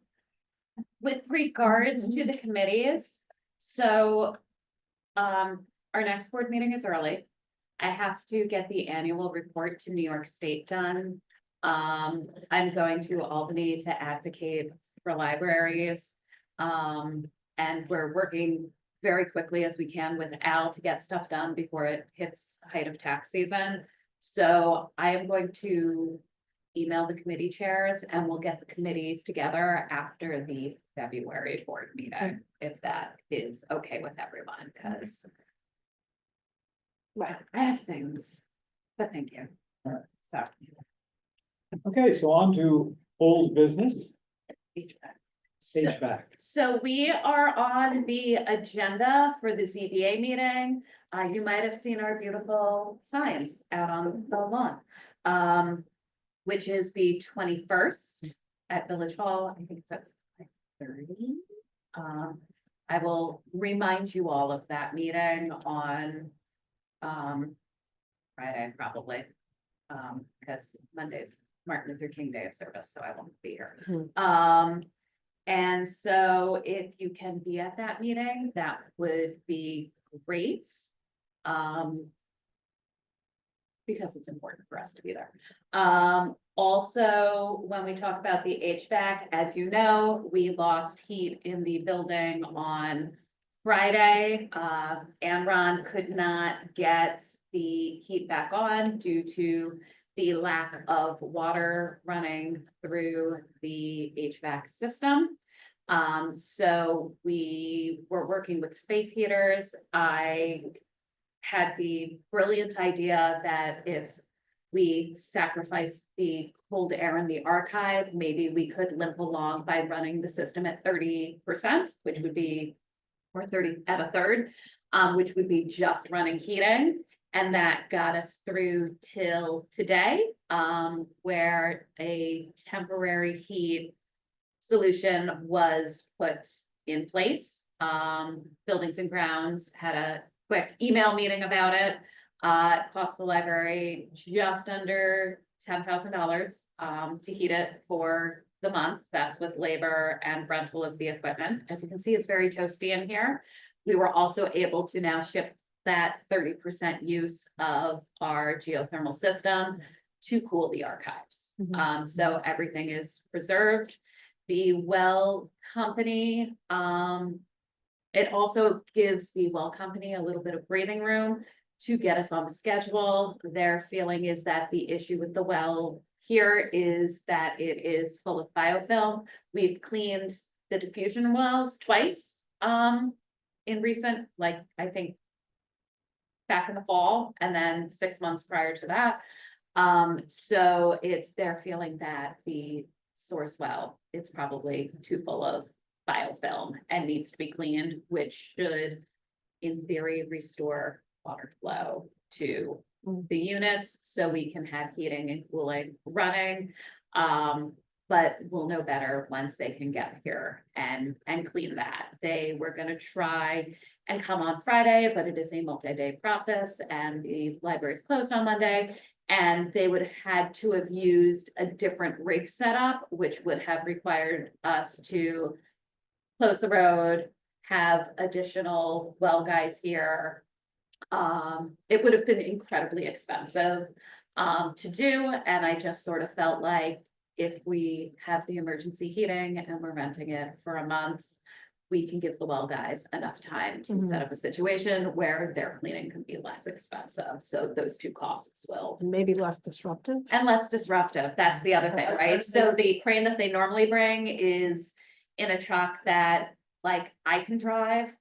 With regards to the committees, so, our next board meeting is early. I have to get the annual report to New York State done. I'm going to Albany to advocate for libraries. And we're working very quickly as we can with Al to get stuff done before it hits height of tax season. So I am going to email the committee chairs and we'll get the committees together after the February board meeting, if that is okay with everyone, because well, I have things, but thank you. All right. So. Okay, so on to old business, So- HVAC. So we are on the agenda for the ZBA meeting. You might have seen our beautiful signs out on the lawn. Which is the 21st at Village Hall. I think it's at 5:30. I will remind you all of that meeting on Friday, probably. Because Monday's Martin Luther King Day of service, so I won't be here. And so if you can be at that meeting, that would be great. Because it's important for us to be there. Also, when we talk about the HVAC, as you know, we lost heat in the building on Friday. And Ron could not get the heat back on due to the lack of water running through the HVAC system. So we were working with space heaters. I had the brilliant idea that if we sacrifice the cold air in the archive, maybe we could limp along by running the system at 30%, which would be, or 30 at a third, which would be just running heating. And that got us through till today, where a temporary heat solution was put in place. Buildings and Grounds had a quick email meeting about it. It cost the library just under $10,000 to heat it for the month. That's with labor and rental of the equipment. As you can see, it's very toasty in here. We were also able to now ship that 30% use of our geothermal system to cool the archives. So everything is preserved. The well company, it also gives the well company a little bit of breathing room to get us on the schedule. Their feeling is that the issue with the well here is that it is full of biofilm. We've cleaned the diffusion wells twice, in recent, like, I think back in the fall, and then 6 months prior to that. So it's their feeling that the source well, it's probably too full of biofilm and needs to be cleaned, which should, in theory, restore water flow to the units so we can have heating and cooling running. But we'll know better once they can get here and clean that. They were gonna try and come on Friday, but it is a multi-day process and the library is closed on Monday. And they would have had to have used a different rig setup, which would have required us to close the road, have additional well guys here. It would have been incredibly expensive to do, and I just sort of felt like if we have the emergency heating and we're renting it for a month, we can give the well guys enough time to set up a situation where their cleaning can be less expensive. So those two costs will. Maybe less disruptive. And less disruptive, that's the other thing, right? So the crane that they normally bring is in a truck that, like, I can drive.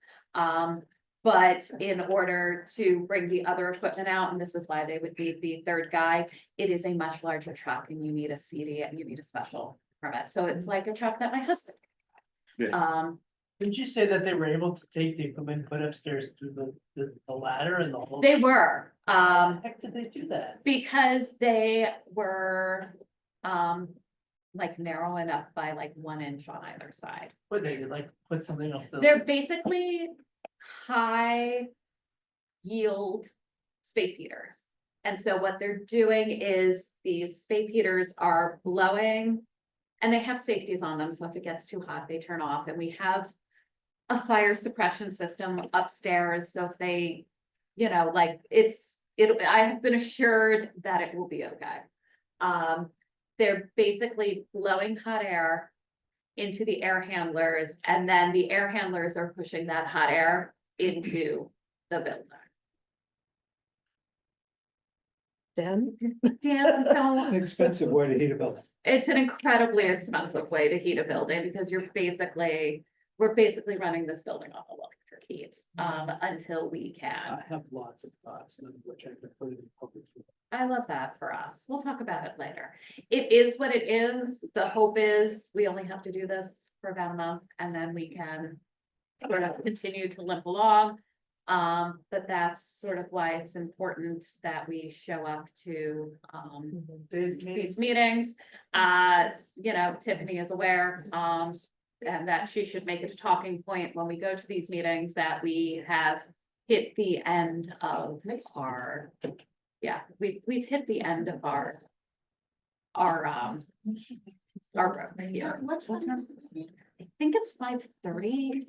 But in order to bring the other equipment out, and this is why they would need the third guy, it is a much larger truck and you need a CD and you need a special permit. So it's like a truck that my husband. Yeah. Didn't you say that they were able to take the equipment, put upstairs through the ladder and the whole? They were, How the heck did they do that? because they were, like narrow enough by like 1 inch on either side. What, they could like put something else? They're basically high yield space heaters. And so what they're doing is these space heaters are blowing and they have safeties on them. So if it gets too hot, they turn off, and we have a fire suppression system upstairs. So if they, you know, like I have been assured that it will be okay. They're basically blowing hot air into the air handlers, and then the air handlers are pushing that hot air into the building. Dan? Dan, An don't, expensive way to heat a building. it's an incredibly expensive way to heat a building because we're basically running this building off electric heat, until we I can. have lots of thoughts, none of which I can put in public. I love that for us. We'll talk about it later. It is what it is. The hope is we only have to do this for about a month and then we can sort of continue to limp along. But that's sort of why it's important that we show up to these meetings. You know, Tiffany is aware, and that she should make it a talking point when we go to these meetings that we have hit the end of our. Yeah, we've hit the end of our road here. I think it's 5:30.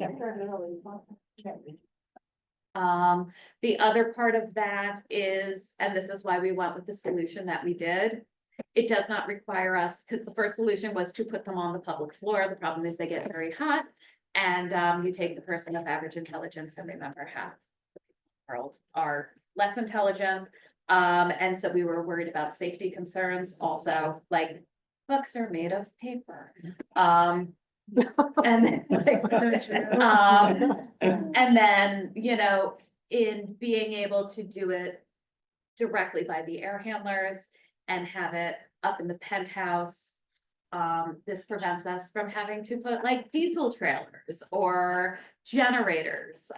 The other part of that is, and this is why we went with the solution that we did. It does not require us, because the first solution was to put them on the public floor. The problem is they get very hot. And you take the person of average intelligence, and remember, half the world are less intelligent. And so we were worried about safety concerns also, like books are made of paper. And then, and then, you know, in being able to do it directly by the air handlers and have it up in the penthouse, this prevents us from having to put like diesel trailers or generators,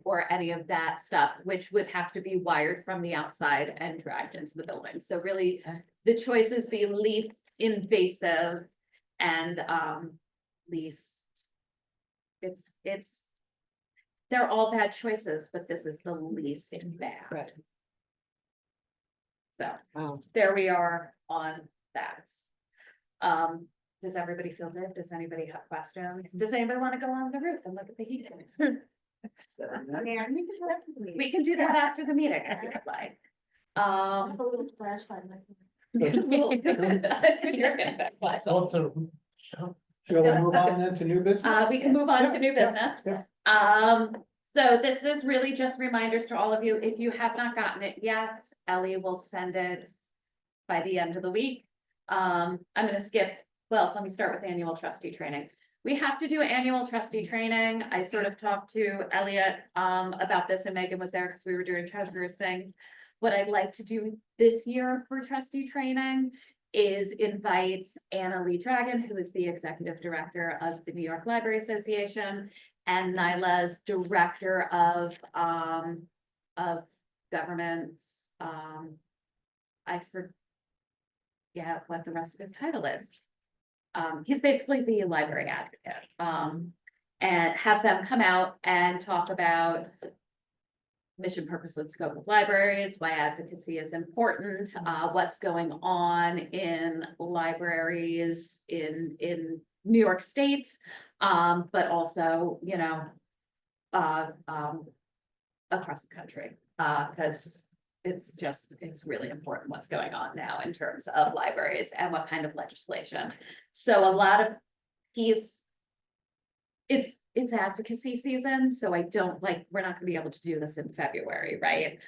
or any of that stuff, which would have to be wired from the outside and dragged into the building. So really, the choice is the least invasive and, least. It's, they're all bad choices, but this is the least bad. Right. So Wow. there we are on that. Does everybody feel good? Does anybody have questions? Does anybody want to go on the roof and look at the heat pumps? We can do that after the meeting if you'd like. A little flashlight. You're gonna backflip. Also, Shall we move on then to new business? We can move on to new Yeah, business. yeah. So this is really just reminders to all of you. If you have not gotten it yet, Ellie will send it by the end of the week. I'm gonna skip, well, let me start with annual trustee training. We have to do annual trustee training. I sort of talked to Elliot, about this, and Megan was there because we were doing treasurer's things. What I'd like to do this year for trustee training is invite Anna Lee Dragon, who is the executive director of the New York Library Association, and Nyla's director of governments. I forget what the rest of his title is. He's basically the library advocate, and have them come out and talk about mission, purpose, and scope of libraries, why advocacy is important, what's going on in libraries in New York State, but also, you know, across the country, because it's really important what's going on now in terms of libraries and what kind of legislation. So a lot of it's advocacy season, so I don't we're not gonna be able to do this in February, right?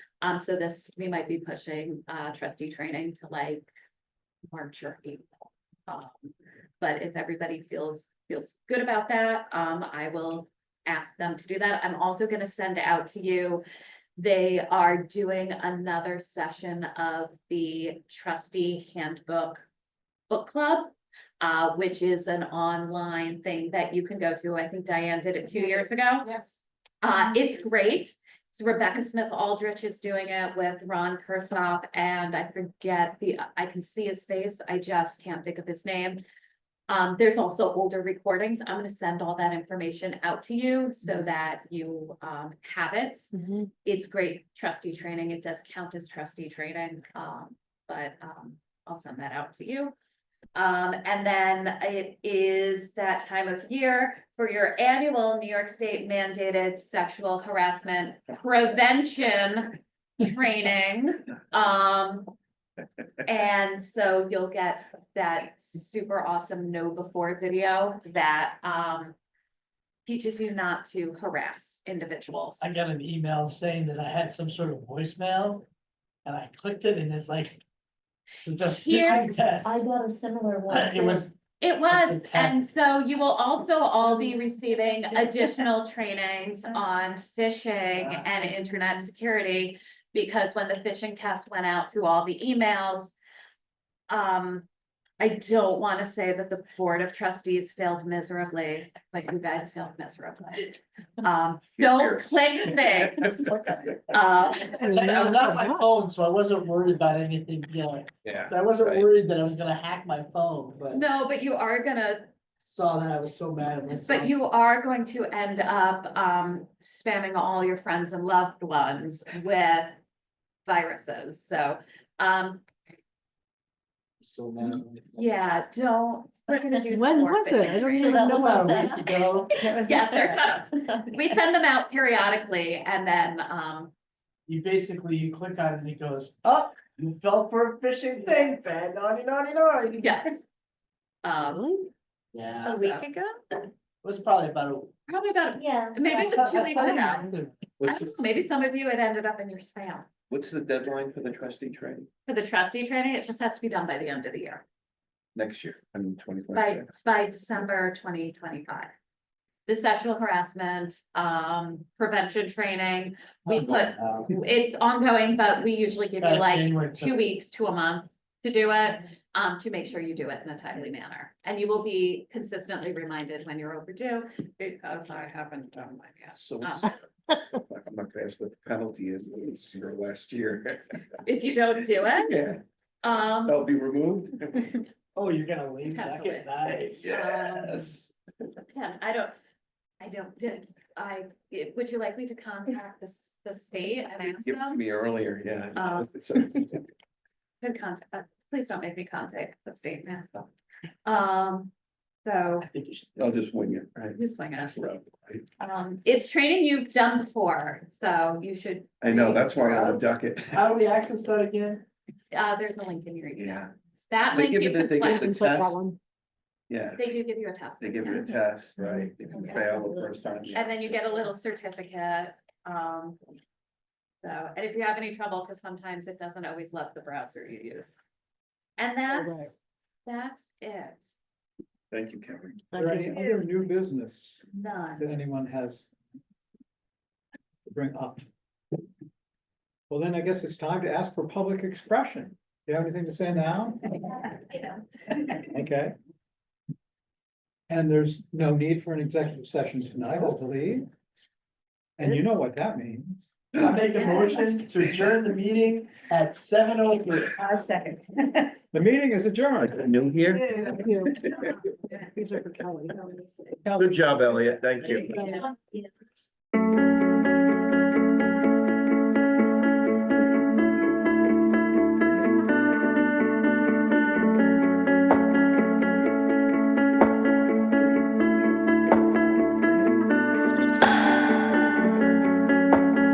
So we might be pushing trustee training to like March or April. But if everybody feels good about that, I will ask them to do that. I'm also gonna send out to you. They are doing another session of the trustee handbook book club, which is an online thing that you can go to. I think Diane did it 2 years ago. Yes. It's great. It's Rebecca Smith Aldrich is doing it with Ron Kursop, and I forget I can see his face. I just can't think of his name. There's also older recordings. I'm going to send all that information out to you so that you have it. It's great trustee training. It does count as trustee training, but I'll send that out to you. And then it is that time of year for your annual New York State mandated sexual harassment prevention training. And so you'll get that super awesome know before video that teaches you not to harass individuals. I got an email saying that I had some sort of voicemail, and I clicked it, and it's like, it's a Here- phishing test. I got a similar one. It was, It was, It's a and test. so you will also all be receiving additional trainings on phishing and internet security. Because when the phishing test went out to all the emails, I don't want to say that the Board of Trustees failed miserably, but you guys failed miserably. Don't click things. it's like, I was on my phone, so I wasn't worried about anything, you know, Yeah. so I wasn't right. worried that I was gonna hack my phone, but No, but you are gonna, saw that I was so mad at myself. but you are going to end up spamming all your friends and loved ones with viruses, so So mad. at myself. yeah, we're gonna do some When more was it? I don't phishing even training. know. About a That week ago, Yes, there's setups. We send them out periodically and then, you click on it and it goes, oh, you fell for a phishing thing, bad naughty, naughty, naughty. yes. Really? Yeah, A it week ago? was probably about Probably about, Yeah. maybe it was That's 2 how- weeks that's ago. how I you do it. What's, don't know, maybe some of you had ended up in your spam. what's the deadline for the trustee training For the trustee training, it just has to be done by the end of the year, next year? I mean, twenty by twenty-six. December 2025. The sexual harassment prevention training, we put, it's ongoing, but we usually give you like January 2 weeks to a month to do it, to make sure you do it in a timely manner. And you will be consistently reminded when you're overdue, because I haven't done mine yet. So I'm not gonna ask what the penalty is, it's your last year. If you don't do it, Yeah, um, that'll be removed. Oh, you're gonna leave Potentially. bucket, nice. Yes. yeah, would you like me to contact the state and ask Give it to them? me earlier, yeah. Good contact, please don't make me contact the state and ask them. So I think you should. I'll just wing it, right? you swing it. That's right. It's training you've done before, so you should. I know, that's why I wanna duck it. How do we access that again? There's a link in your email. Yeah, That They link give you you the- can they give click. the Click that test. one. yeah, They do give you a test. they give you yeah. a test, right? If you fail the first time. And then you get a little certificate, so, and if you have any trouble, because sometimes it doesn't always love the browser you use. And right. that's it, Thank you, Kevin. Is there any other new business none. that anyone has to bring up? Well, then I guess it's time to ask for public expression. Do you have anything to say now? Okay. And there's no need for an executive session tonight, I believe. And you know what that means. I make a motion to adjourn the meeting at 7:03. I second. The meeting is adjourned. New here? Thank you. These are for Kelly. Good job, Elliot, thank you. Yeah.